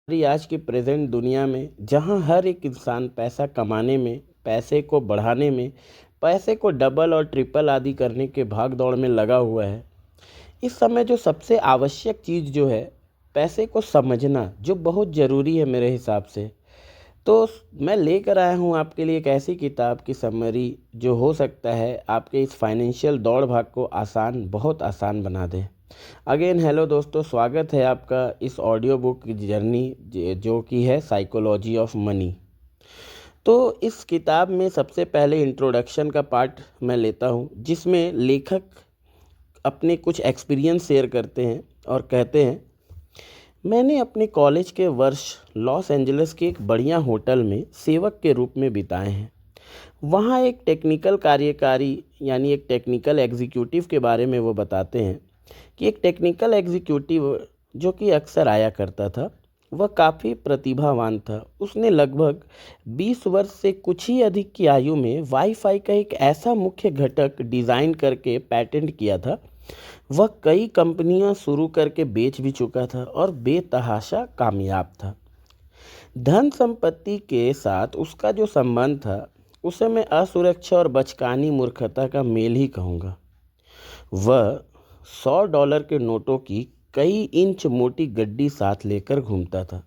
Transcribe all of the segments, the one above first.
हमारी आज की प्रेजेंट दुनिया में जहाँ हर एक इंसान पैसा कमाने में, पैसे को बढ़ाने में, पैसे को डबल और ट्रिपल आदि करने के भाग दौड़ में लगा हुआ है। इस समय जो सबसे आवश्यक चीज़ जो है, पैसे को समझना जो बहुत ज़रूरी है मेरे हिसाब से। तो मैं लेकर आया हूँ आपके लिए एक ऐसी किताब की समरी जो हो सकता है आपके इस फाइनेंशियल दौड़ भाग को आसान, बहुत आसान बना दे। अगेन हेलो दोस्तों, स्वागत है आपका इस ऑडियो बुक की जर्नी जो कि है साइकोलॉजी ऑफ मनी। तो इस किताब में सबसे पहले इंट्रोडक्शन का पार्ट मैं लेता हूँ, जिसमें लेखक अपने कुछ एक्सपीरियंस शेयर करते हैं और कहते हैं, मैंने अपने कॉलेज के वर्ष लॉस एंजलिस के एक बढ़िया होटल में सेवक के रूप में बिताए हैं। वहाँ एक टेक्निकल कार्यकारी यानी एक टेक्निकल एग्जीक्यूटिव के बारे में वो बताते हैं कि एक टेक्निकल एग्जीक्यूटिव जो कि अक्सर आया करता था, वह काफ़ी प्रतिभावान था। उसने लगभग 20 वर्ष से कुछ ही अधिक की आयु में वाईफाई का एक ऐसा मुख्य घटक डिज़ाइन करके पेटेंट किया था। वह कई कंपनियां शुरू करके बेच भी चुका था और बेतहाशा कामयाब था। धन संपत्ति के साथ उसका जो संबंध था, उसे मैं असुरक्षा और बचकानी मूर्खता का मेल ही कहूँगा। वह $100 के नोटों की कई इंच मोटी गड्डी साथ लेकर घूमता था,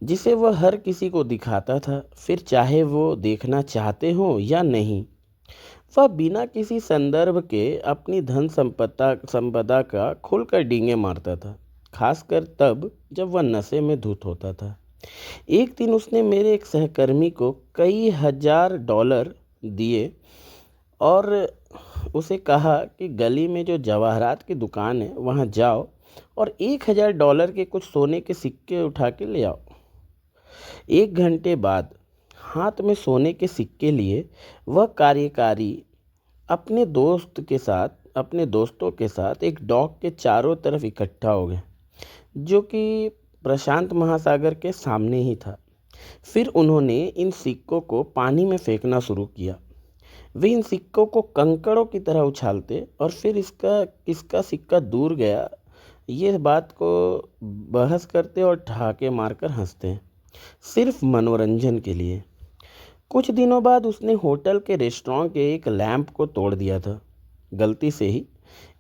जिसे वह हर किसी को दिखाता था, फिर चाहे वो देखना चाहते हो या नहीं। वह बिना किसी संदर्भ के अपनी धन संपदा का खुलकर डींगे मारता था, खासकर तब जब वह नशे में धुत होता था। एक दिन उसने मेरे एक सहकर्मी को कई हजार डॉलर दिए और उसे कहा कि गली में जो जवाहरात की दुकान है वहाँ जाओ और $1000 के कुछ सोने के सिक्के उठा के ले आओ। 1 घंटे बाद हाथ में सोने के सिक्के लिए वह कार्यकारी अपने दोस्तों के साथ एक डॉक के चारों तरफ इकट्ठा हो गए, जो कि प्रशांत महासागर के सामने ही था। फिर उन्होंने इन सिक्कों को पानी में फेंकना शुरू किया। वे इन सिक्कों को कंकड़ों की तरह उछालते और फिर इसका किसका सिक्का दूर गया ये बात को बहस करते और ठहाके मारकर हंसते, सिर्फ मनोरंजन के लिए। कुछ दिनों बाद उसने होटल के रेस्टोरेंट के एक लैंप को तोड़ दिया था, गलती से ही।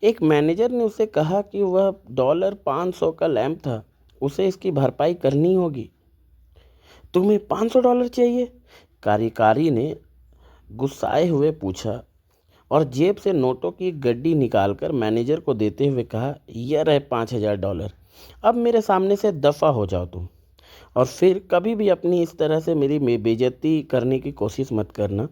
एक मैनेजर ने उसे कहा कि वह $500 का लैंप था, उसे इसकी भरपाई करनी होगी। तुम्हें $500 चाहिए? कार्यकारी ने गुस्साए हुए पूछा और जेब से नोटों की एक गड्डी निकालकर मैनेजर को देते हुए कहा, यह रहे $5000। अब मेरे सामने से दफ़ा हो जाओ तुम, और फिर कभी भी अपनी इस तरह से मेरी बेइज्जती करने की कोशिश मत करना।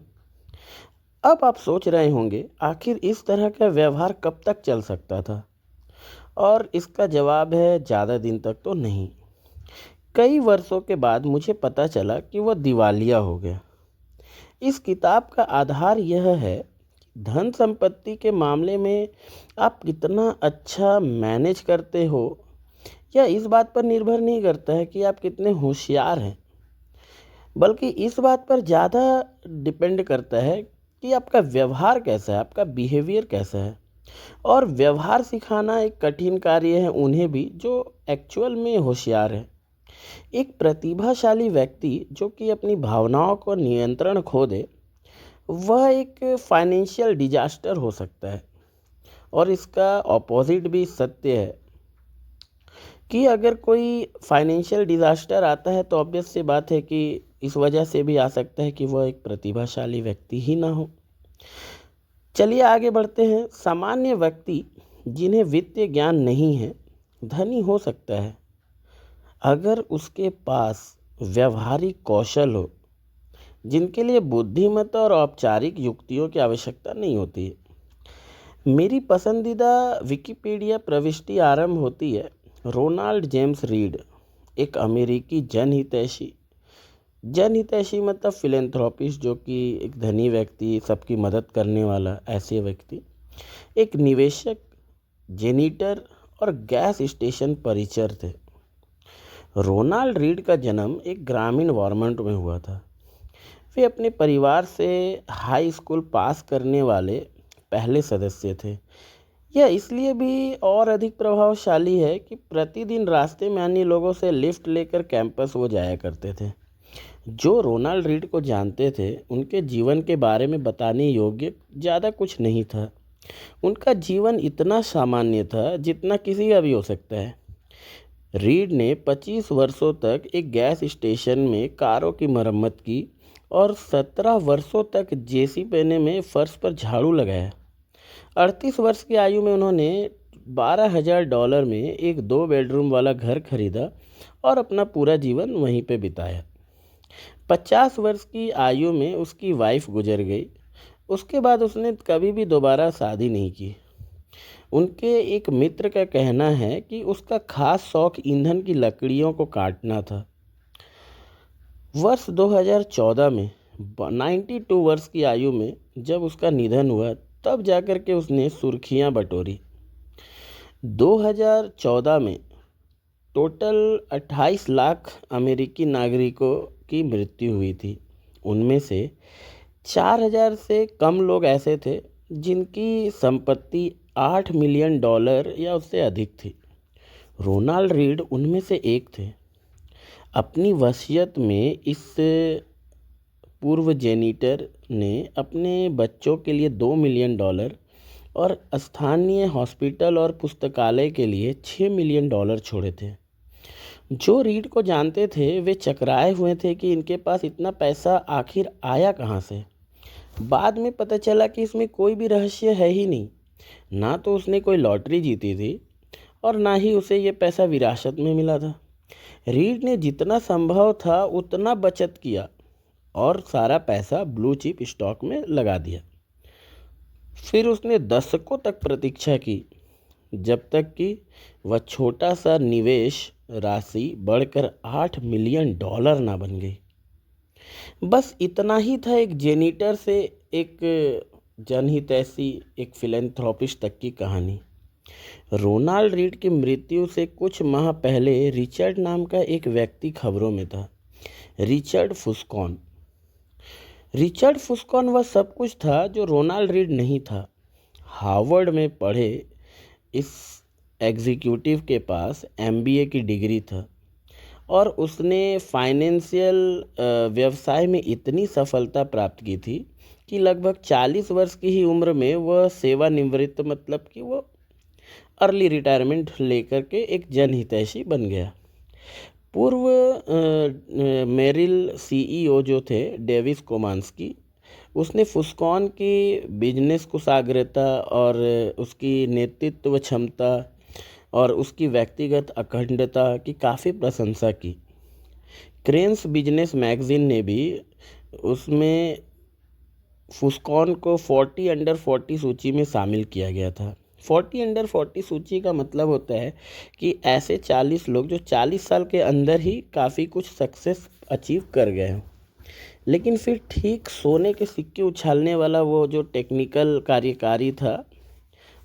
अब आप सोच रहे होंगे, आखिर इस तरह का व्यवहार कब तक चल सकता था? और इसका जवाब है, ज़्यादा दिन तक तो नहीं। कई वर्षों के बाद मुझे पता चला कि वह दिवालिया हो गया। इस किताब का आधार यह है, धन संपत्ति के मामले में आप कितना अच्छा मैनेज करते हो, यह इस बात पर निर्भर नहीं करता है कि आप कितने होशियार हैं, बल्कि इस बात पर ज़्यादा डिपेंड करता है कि आपका व्यवहार कैसा है, आपका बिहेवियर कैसा है। और व्यवहार सिखाना एक कठिन कार्य है उन्हें भी जो एक्चुअल में होशियार है। एक प्रतिभाशाली व्यक्ति जो कि अपनी भावनाओं को नियंत्रण खो दे, वह एक फाइनेंशियल डिजास्टर हो सकता है। और इसका ऑपोजिट भी सत्य है कि अगर कोई फाइनेंशियल डिजास्टर आता है तो ऑब्वियस सी बात है कि इस वजह से भी आ सकता है कि वह एक प्रतिभाशाली व्यक्ति ही ना हो। चलिए आगे बढ़ते हैं। सामान्य व्यक्ति जिन्हें वित्तीय ज्ञान नहीं है, धनी हो सकता है अगर उसके पास व्यवहारिक कौशल हो, जिनके लिए बुद्धिमत्ता और औपचारिक युक्तियों की आवश्यकता नहीं होती है। मेरी पसंदीदा विकिपीडिया प्रविष्टि आरंभ होती है, रोनाल्ड जेम्स रीड, एक अमेरिकी जनहितैषी। जनहितैषी मतलब फिलेंथ्रोपिस्ट, जो कि एक धनी व्यक्ति, सबकी मदद करने वाला ऐसे व्यक्ति, एक निवेशक, जेनिटर और गैस स्टेशन परिचर थे। रोनाल्ड रीड का जन्म एक ग्रामीण वार्मंट में हुआ था। वे अपने परिवार से हाई स्कूल पास करने वाले पहले सदस्य थे। यह इसलिए भी और अधिक प्रभावशाली है कि प्रतिदिन रास्ते में अन्य लोगों से लिफ्ट लेकर कैंपस वो जाया करते थे। जो रोनाल्ड रीड को जानते थे उनके जीवन के बारे में बताने योग्य ज़्यादा कुछ नहीं था। उनका जीवन इतना सामान्य था जितना किसी का भी हो सकता है। रीड ने 25 वर्षों तक एक गैस स्टेशन में कारों की मरम्मत की और 17 वर्षों तक जेसी पेने में फर्श पर झाड़ू लगाया। 38 वर्ष की आयु में उन्होंने $12,000 में एक 2 बेडरूम वाला घर खरीदा और अपना पूरा जीवन वहीं पे बिताया। 50 वर्ष की आयु में उसकी वाइफ गुजर गई। उसके बाद उसने कभी भी दोबारा शादी नहीं की। उनके एक मित्र का कहना है कि उसका खास शौक ईंधन की लकड़ियों को काटना था। वर्ष 2014 में 92 वर्ष की आयु में जब उसका निधन हुआ तब जाकर के उसने सुर्खियां बटोरी। 2014 में टोटल 28 लाख अमेरिकी नागरिकों की मृत्यु हुई थी। उनमें से 4,000 से कम लोग ऐसे थे जिनकी संपत्ति $8 मिलियन या उससे अधिक थी। रोनाल्ड रीड उनमें से एक थे। अपनी वसीयत में इस पूर्व जेनिटर ने अपने बच्चों के लिए $2 मिलियन और स्थानीय हॉस्पिटल और पुस्तकालय के लिए $6 मिलियन छोड़े थे। जो रीड को जानते थे वे चकराए हुए थे कि इनके पास इतना पैसा आखिर आया कहाँ से। बाद में पता चला कि इसमें कोई भी रहस्य है ही नहीं। ना तो उसने कोई लॉटरी जीती थी और ना ही उसे ये पैसा विरासत में मिला था। रीड ने जितना संभव था उतना बचत किया और सारा पैसा ब्लू चिप स्टॉक में लगा दिया। फिर उसने दशकों तक प्रतीक्षा की जब तक कि वह छोटा सा निवेश राशि बढ़कर $8 मिलियन ना बन गई। बस इतना ही था एक जेनिटर से एक जनहितैषी, एक फिलैंथ्रोपिस्ट तक की कहानी। रोनाल्ड रीड की मृत्यु से कुछ माह पहले रिचर्ड नाम का एक व्यक्ति खबरों में था। रिचर्ड फुस्कॉन वह सब कुछ था जो रोनाल्ड रीड नहीं था। हार्वर्ड में पढ़े इस एग्जीक्यूटिव के पास एमबीए की डिग्री था और उसने फाइनेंशियल व्यवसाय में इतनी सफलता प्राप्त की थी कि लगभग 40 वर्ष की ही उम्र में वह सेवानिवृत्त, मतलब कि वो अर्ली रिटायरमेंट लेकर के एक जनहितैषी बन गया। पूर्व मेरिल सीईओ जो थे डेविस कोमांस्की, उसने फुस्कॉन की बिजनेस कुशाग्रता और उसकी नेतृत्व क्षमता और उसकी व्यक्तिगत अखंडता की काफ़ी प्रशंसा की। क्रेन्स बिजनेस मैगजीन ने भी उसमें फुस्कॉन को 40 अंडर 40 सूची में शामिल किया गया था। 40 अंडर 40 सूची का मतलब होता है कि ऐसे 40 लोग जो 40 साल के अंदर ही काफ़ी कुछ सक्सेस अचीव कर गए हैं। लेकिन फिर ठीक सोने के सिक्के उछालने वाला वो जो टेक्निकल कार्यकारी था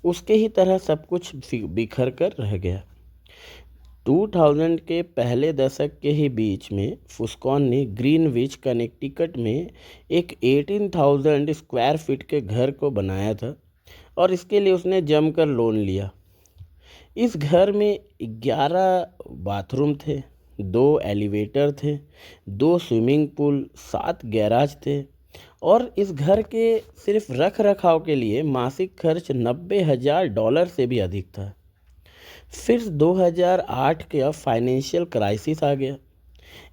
उसके ही तरह सब कुछ बिखर कर रह गया। 2000 के पहले दशक के ही बीच में फुस्कॉन ने ग्रीनविच कनेक्टिकट में एक 18,000 स्क्वायर फीट के घर को बनाया था और इसके लिए उसने जमकर लोन लिया। इस घर में 11 बाथरूम थे, 2 एलिवेटर थे, 2 स्विमिंग पूल, 7 गैराज थे और इस घर के सिर्फ रख रखाव के लिए मासिक खर्च $90,000 से भी अधिक था। फिर 2008 का फाइनेंशियल क्राइसिस आ गया।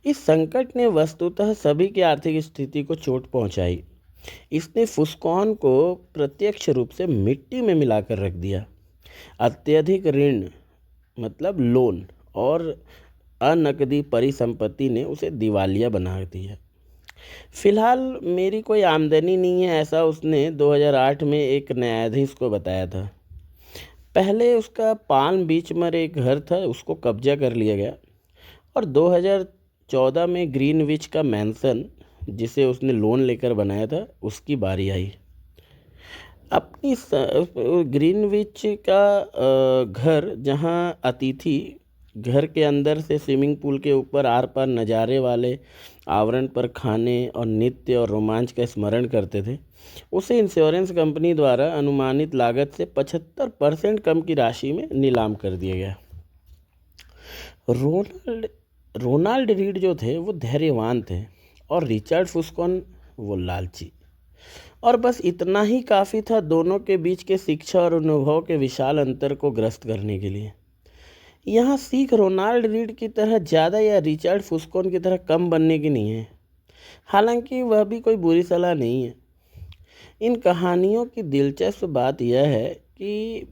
इस संकट ने वस्तुतः सभी की आर्थिक स्थिति को चोट पहुंचाई। इसने फुस्कॉन को प्रत्यक्ष रूप से मिट्टी में मिलाकर रख दिया। अत्यधिक ऋण, मतलब लोन और अनकदी परिसंपत्ति ने उसे दिवालिया बना दिया। फिलहाल मेरी कोई आमदनी नहीं है, ऐसा उसने 2008 में एक न्यायाधीश को बताया था। पहले उसका पाल्म बीच में एक घर था, उसको कब्जा कर लिया गया और 2014 में ग्रीनविच का मैंसन, जिसे उसने लोन लेकर बनाया था, उसकी बारी आई। ग्रीनविच का घर जहां अतिथि घर के अंदर से स्विमिंग पूल के ऊपर आर पार नज़ारे वाले आवरण पर खाने और नृत्य और रोमांच का स्मरण करते थे, उसे इंश्योरेंस कंपनी द्वारा अनुमानित लागत से 75% कम की राशि में नीलाम कर दिया गया। रोनाल्ड रोनाल्ड रीड जो थे वो धैर्यवान थे और रिचर्ड फुस्कॉन वो लालची, और बस इतना ही काफ़ी था दोनों के बीच के शिक्षा और अनुभव के विशाल अंतर को ग्रस्त करने के लिए। यहाँ सीख रोनाल्ड रीड की तरह ज़्यादा या रिचर्ड फुस्कॉन की तरह कम बनने की नहीं है, हालांकि वह भी कोई बुरी सलाह नहीं है। इन कहानियों की दिलचस्प बात यह है कि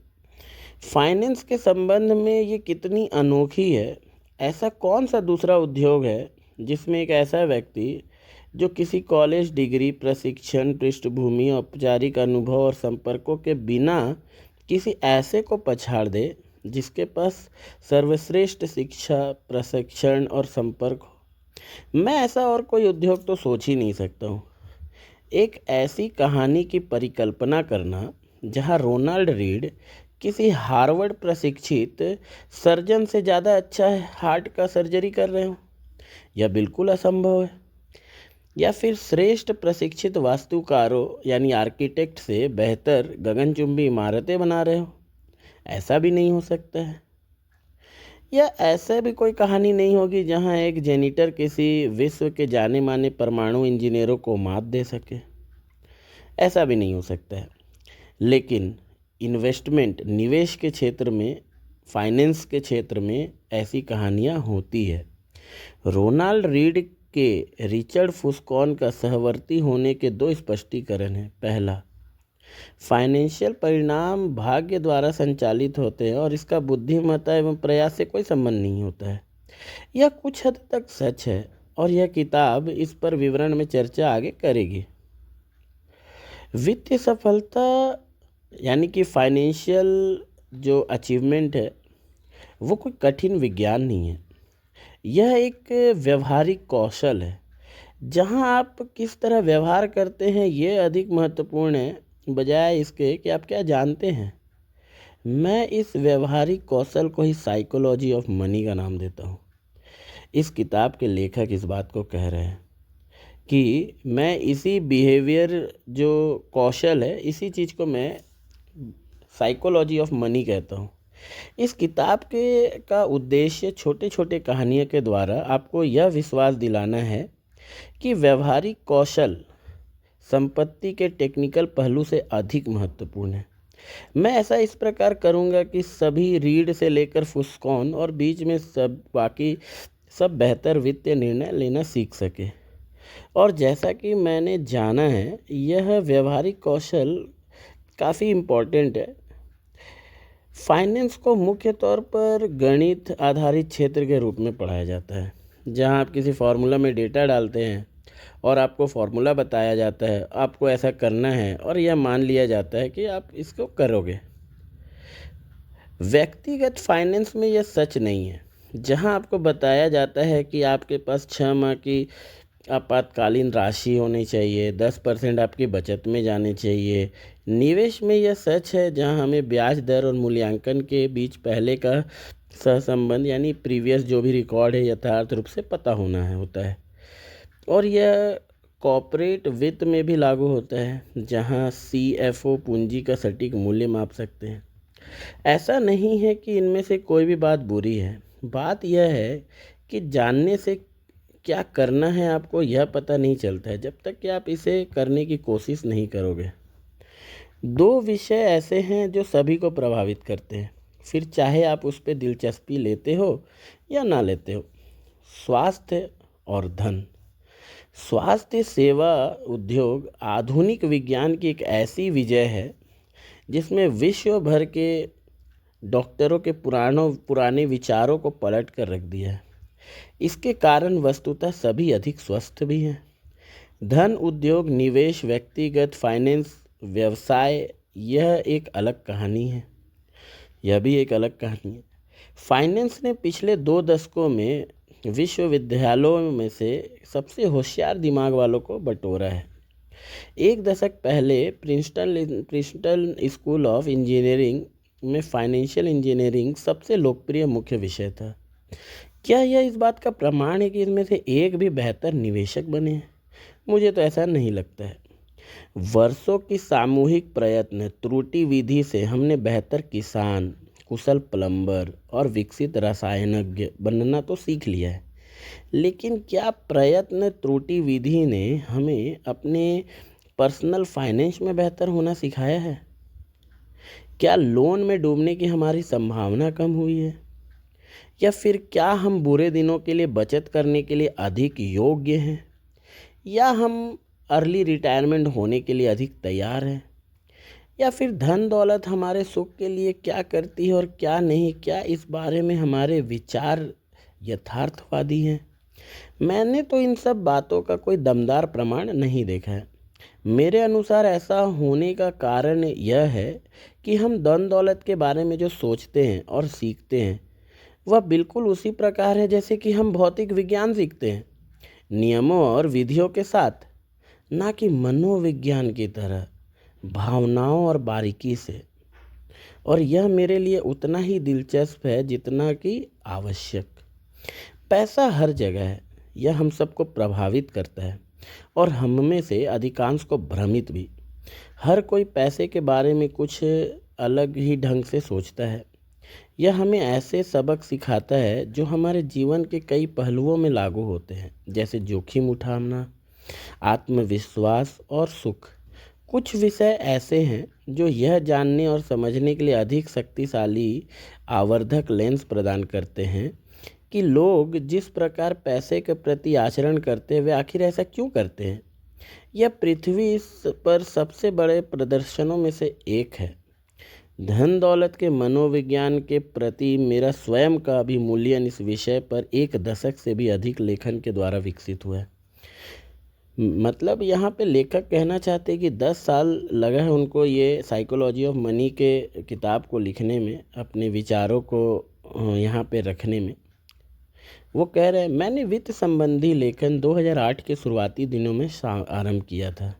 फाइनेंस के संबंध में ये कितनी अनोखी है। ऐसा कौन सा दूसरा उद्योग है जिसमें एक ऐसा व्यक्ति जो किसी कॉलेज डिग्री, प्रशिक्षण, पृष्ठभूमि, औपचारिक अनुभव और संपर्कों के बिना किसी ऐसे को पछाड़ दे जिसके पास सर्वश्रेष्ठ शिक्षा, प्रशिक्षण और संपर्क हो। मैं ऐसा और कोई उद्योग तो सोच ही नहीं सकता हूँ। एक ऐसी कहानी की परिकल्पना करना जहाँ रोनाल्ड रीड किसी हार्वर्ड प्रशिक्षित सर्जन से ज़्यादा अच्छा हार्ट का सर्जरी कर रहे हो, यह बिल्कुल असंभव है। या फिर श्रेष्ठ प्रशिक्षित वास्तुकारों यानी आर्किटेक्ट से बेहतर गगनचुंबी इमारतें बना रहे हो, ऐसा भी नहीं हो सकता है। या ऐसा भी कोई कहानी नहीं होगी जहां एक जेनिटर किसी विश्व के जाने माने परमाणु इंजीनियरों को मात दे सके, ऐसा भी नहीं हो सकता है। लेकिन इन्वेस्टमेंट, निवेश के क्षेत्र में, फाइनेंस के क्षेत्र में ऐसी कहानियां होती है। रोनाल्ड रीड के रिचर्ड फुस्कॉन का सहवर्ती होने के दो स्पष्टीकरण हैं। पहला, फाइनेंशियल परिणाम भाग्य द्वारा संचालित होते हैं और इसका बुद्धिमत्ता एवं प्रयास से कोई संबंध नहीं होता है। यह कुछ हद तक सच है और यह किताब इस पर विवरण में चर्चा आगे करेगी। वित्तीय सफलता यानी कि फाइनेंशियल जो अचीवमेंट है वो कोई कठिन विज्ञान नहीं है। यह एक व्यवहारिक कौशल है जहां आप किस तरह व्यवहार करते हैं ये अधिक महत्वपूर्ण है, बजाय इसके कि आप क्या जानते हैं। मैं इस व्यवहारिक कौशल को ही साइकोलॉजी ऑफ मनी का नाम देता हूँ। इस किताब के लेखक इस बात को कह रहे हैं कि मैं इसी बिहेवियर जो कौशल है, इसी चीज़ को मैं साइकोलॉजी ऑफ मनी कहता हूँ। इस किताब के का उद्देश्य छोटे छोटे कहानियों के द्वारा आपको यह विश्वास दिलाना है कि व्यवहारिक कौशल संपत्ति के टेक्निकल पहलू से अधिक महत्वपूर्ण है। मैं ऐसा इस प्रकार करूँगा कि सभी रीड से लेकर फुस्कॉन और बीच में बाकी सब बेहतर वित्तीय निर्णय लेना सीख सके। और जैसा कि मैंने जाना है, यह व्यवहारिक कौशल काफ़ी इम्पोर्टेंट है। फाइनेंस को मुख्य तौर पर गणित आधारित क्षेत्र के रूप में पढ़ाया जाता है, जहां आप किसी फार्मूला में डेटा डालते हैं और आपको फार्मूला बताया जाता है, आपको ऐसा करना है और यह मान लिया जाता है कि आप इसको करोगे। व्यक्तिगत फाइनेंस में यह सच नहीं है, जहां आपको बताया जाता है कि आपके पास 6 माह की आपातकालीन राशि होनी चाहिए, 10% आपकी बचत में जाने चाहिए। निवेश में यह सच है जहां हमें ब्याज दर और मूल्यांकन के बीच पहले का सहसंबंध यानी प्रीवियस जो भी रिकॉर्ड है यथार्थ रूप से पता होता है। और यह कॉर्पोरेट वित्त में भी लागू होता है, जहां CFO पूंजी का सटीक मूल्य माप सकते हैं। ऐसा नहीं है कि इनमें से कोई भी बात बुरी है। बात यह है कि जानने से क्या करना है आपको यह पता नहीं चलता है जब तक कि आप इसे करने की कोशिश नहीं करोगे। दो विषय ऐसे हैं जो सभी को प्रभावित करते हैं, फिर चाहे आप उस पर दिलचस्पी लेते हो या ना लेते हो। स्वास्थ्य और धन। स्वास्थ्य सेवा उद्योग आधुनिक विज्ञान की एक ऐसी विजय है जिसमें विश्व भर के डॉक्टरों के पुराने विचारों को पलट कर रख दिया है। इसके कारण वस्तुतः सभी अधिक स्वस्थ भी हैं। धन, उद्योग, निवेश, व्यक्तिगत फाइनेंस, व्यवसाय, यह एक अलग कहानी है। यह भी एक अलग कहानी है। फाइनेंस ने पिछले 2 दशकों में विश्वविद्यालयों में से सबसे होशियार दिमाग वालों को बटोरा है। 1 दशक पहले प्रिंसटन स्कूल ऑफ इंजीनियरिंग में फाइनेंशियल इंजीनियरिंग सबसे लोकप्रिय मुख्य विषय था। क्या यह इस बात का प्रमाण है कि इनमें से एक भी बेहतर निवेशक बने हैं? मुझे तो ऐसा नहीं लगता है। वर्षों की सामूहिक प्रयत्न त्रुटि विधि से हमने बेहतर किसान, कुशल प्लम्बर और विकसित रसायनज्ञ बनना तो सीख लिया है। लेकिन क्या प्रयत्न त्रुटि विधि ने हमें अपने पर्सनल फाइनेंस में बेहतर होना सिखाया है? क्या लोन में डूबने की हमारी संभावना कम हुई है? या फिर क्या हम बुरे दिनों के लिए बचत करने के लिए अधिक योग्य हैं? या हम अर्ली रिटायरमेंट होने के लिए अधिक तैयार हैं? या फिर धन दौलत हमारे सुख के लिए क्या करती है और क्या नहीं? क्या इस बारे में हमारे विचार यथार्थवादी हैं? मैंने तो इन सब बातों का कोई दमदार प्रमाण नहीं देखा है। मेरे अनुसार ऐसा होने का कारण यह है कि हम धन दौलत के बारे में जो सोचते हैं और सीखते हैं वह बिल्कुल उसी प्रकार है जैसे कि हम भौतिक विज्ञान सीखते हैं, नियमों और विधियों के साथ, ना कि मनोविज्ञान की तरह भावनाओं और बारीकी से। और यह मेरे लिए उतना ही दिलचस्प है जितना कि आवश्यक। पैसा हर जगह है, यह हम सबको प्रभावित करता है और हम में से अधिकांश को भ्रमित भी। हर कोई पैसे के बारे में कुछ अलग ही ढंग से सोचता है। यह हमें ऐसे सबक सिखाता है जो हमारे जीवन के कई पहलुओं में लागू होते हैं, जैसे जोखिम उठाना, आत्मविश्वास और सुख। कुछ विषय ऐसे हैं जो यह जानने और समझने के लिए अधिक शक्तिशाली आवर्धक लेंस प्रदान करते हैं कि लोग जिस प्रकार पैसे के प्रति आचरण करते हैं वे आखिर ऐसा क्यों करते हैं। यह पृथ्वी पर सबसे बड़े प्रदर्शनों में से एक है। धन दौलत के मनोविज्ञान के प्रति मेरा स्वयं का अभिमूल्यन इस विषय पर 1 दशक से भी अधिक लेखन के द्वारा विकसित हुआ है। मतलब यहाँ पे लेखक कहना चाहते हैं कि 10 साल लगा है उनको ये साइकोलॉजी ऑफ मनी के किताब को लिखने में, अपने विचारों को यहाँ पे रखने में। वो कह रहे हैं, मैंने वित्त संबंधी लेखन 2008 के शुरुआती दिनों में आरंभ किया था।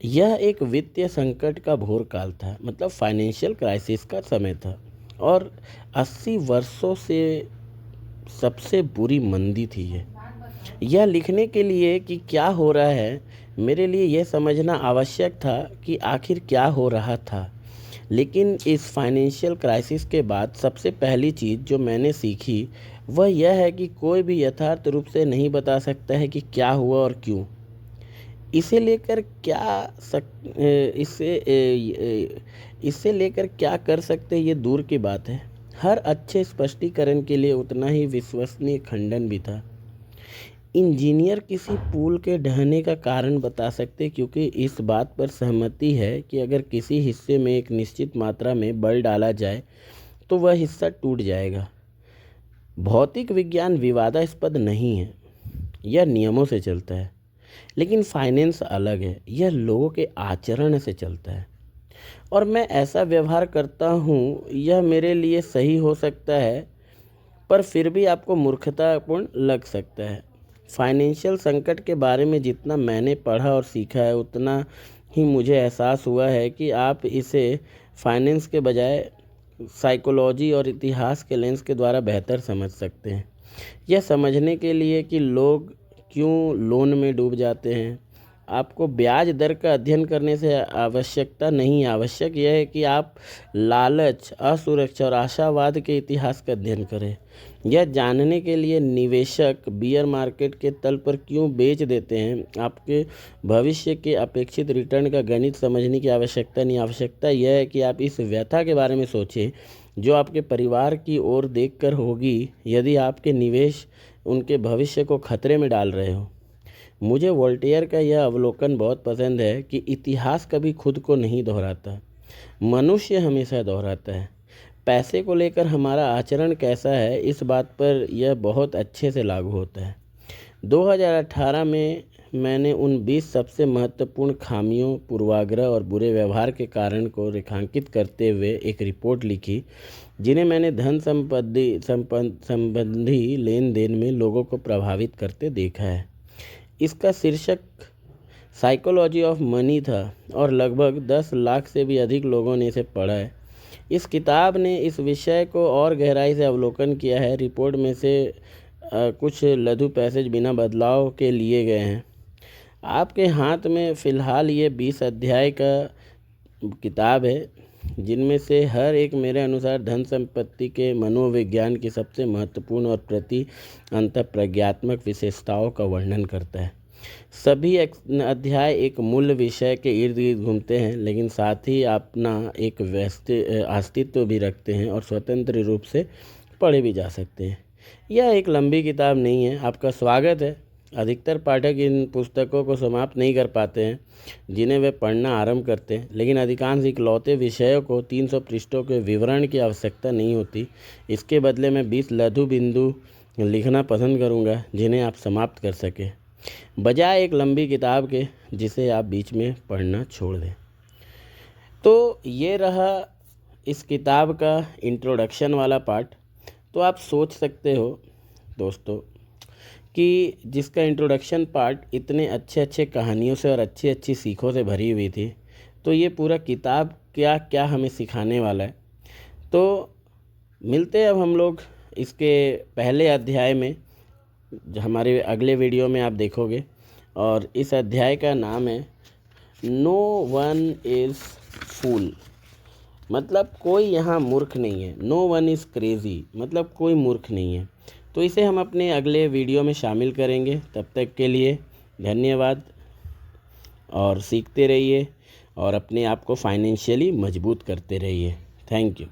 यह एक वित्तीय संकट का घोर काल था, मतलब फाइनेंशियल क्राइसिस का समय था और 80 वर्षों से सबसे बुरी मंदी थी यह लिखने के लिए कि क्या हो रहा है, मेरे लिए यह समझना आवश्यक था कि आखिर क्या हो रहा था। लेकिन इस फाइनेंशियल क्राइसिस के बाद सबसे पहली चीज़ जो मैंने सीखी वह यह है कि कोई भी यथार्थ रूप से नहीं बता सकता है कि क्या हुआ और क्यों। इसे लेकर क्या इससे लेकर क्या कर सकते ये दूर की बात है। हर अच्छे स्पष्टीकरण के लिए उतना ही विश्वसनीय खंडन भी था। इंजीनियर किसी पुल के ढहने का कारण बता सकते क्योंकि इस बात पर सहमति है कि अगर किसी हिस्से में एक निश्चित मात्रा में बल डाला जाए तो वह हिस्सा टूट जाएगा। भौतिक विज्ञान विवादास्पद नहीं है, यह नियमों से चलता है। लेकिन फाइनेंस अलग है, यह लोगों के आचरण से चलता है। और मैं ऐसा व्यवहार करता हूँ, यह मेरे लिए सही हो सकता है पर फिर भी आपको मूर्खतापूर्ण लग सकता है। फाइनेंशियल संकट के बारे में जितना मैंने पढ़ा और सीखा है उतना ही मुझे एहसास हुआ है कि आप इसे फाइनेंस के बजाय साइकोलॉजी और इतिहास के लेंस के द्वारा बेहतर समझ सकते हैं। यह समझने के लिए कि लोग क्यों लोन में डूब जाते हैं, आपको ब्याज दर का अध्ययन करने से आवश्यकता नहीं। आवश्यक यह है कि आप लालच, असुरक्षा और आशावाद के इतिहास का अध्ययन करें। यह जानने के लिए निवेशक बियर मार्केट के तल पर क्यों बेच देते हैं, आपके भविष्य के अपेक्षित रिटर्न का गणित समझने की आवश्यकता नहीं। आवश्यकता यह है कि आप इस व्यथा के बारे में सोचें जो आपके परिवार की ओर देखकर होगी यदि आपके निवेश उनके भविष्य को खतरे में डाल रहे हो। मुझे वोल्टेयर का यह अवलोकन बहुत पसंद है कि इतिहास कभी खुद को नहीं दोहराता, मनुष्य हमेशा दोहराता है। पैसे को लेकर हमारा आचरण कैसा है इस बात पर यह बहुत अच्छे से लागू होता है। 2018 में मैंने उन 20 सबसे महत्वपूर्ण खामियों, पूर्वाग्रह और बुरे व्यवहार के कारण को रेखांकित करते हुए एक रिपोर्ट लिखी जिन्हें मैंने धन संबंधी लेन देन में लोगों को प्रभावित करते देखा है। इसका शीर्षक साइकोलॉजी ऑफ मनी था और लगभग 10 लाख से भी अधिक लोगों ने इसे पढ़ा है। इस किताब ने इस विषय को और गहराई से अवलोकन किया है। रिपोर्ट में से कुछ लघु पैसेज बिना बदलाव के लिए गए हैं। आपके हाथ में फ़िलहाल ये 20 अध्याय का किताब है, जिनमें से हर एक मेरे अनुसार धन संपत्ति के मनोविज्ञान की सबसे महत्वपूर्ण और प्रति अंतःप्रज्ञात्मक विशेषताओं का वर्णन करता है। सभी अध्याय एक मूल विषय के इर्द गिर्द घूमते हैं, लेकिन साथ ही अपना एक अस्तित्व भी रखते हैं और स्वतंत्र रूप से पढ़े भी जा सकते हैं। यह एक लंबी किताब नहीं है। आपका स्वागत है। अधिकतर पाठक इन पुस्तकों को समाप्त नहीं कर पाते हैं जिन्हें वे पढ़ना आरंभ करते हैं, लेकिन अधिकांश इकलौते विषयों को 300 पृष्ठों के विवरण की आवश्यकता नहीं होती। इसके बदले मैं 20 लघु बिंदु लिखना पसंद करूंगा जिन्हें आप समाप्त कर सकें, बजाय एक लंबी किताब के जिसे आप बीच में पढ़ना छोड़ दें। तो ये रहा इस किताब का इंट्रोडक्शन वाला पार्ट। तो आप सोच सकते हो दोस्तों कि जिसका इंट्रोडक्शन पार्ट इतने अच्छे कहानियों से और अच्छी सीखों से भरी हुई थी, तो ये पूरा किताब क्या क्या हमें सिखाने वाला है। तो मिलते हैं अब हम लोग इसके पहले अध्याय में, हमारे अगले वीडियो में आप देखोगे। और इस अध्याय का नाम है नो वन इज़ फूल, मतलब कोई यहाँ मूर्ख नहीं है। नो वन इज़ क्रेज़ी, मतलब कोई मूर्ख नहीं है। तो इसे हम अपने अगले वीडियो में शामिल करेंगे। तब तक के लिए धन्यवाद, और सीखते रहिए और अपने आप को फाइनेंशियली मजबूत करते रहिए। Thank you.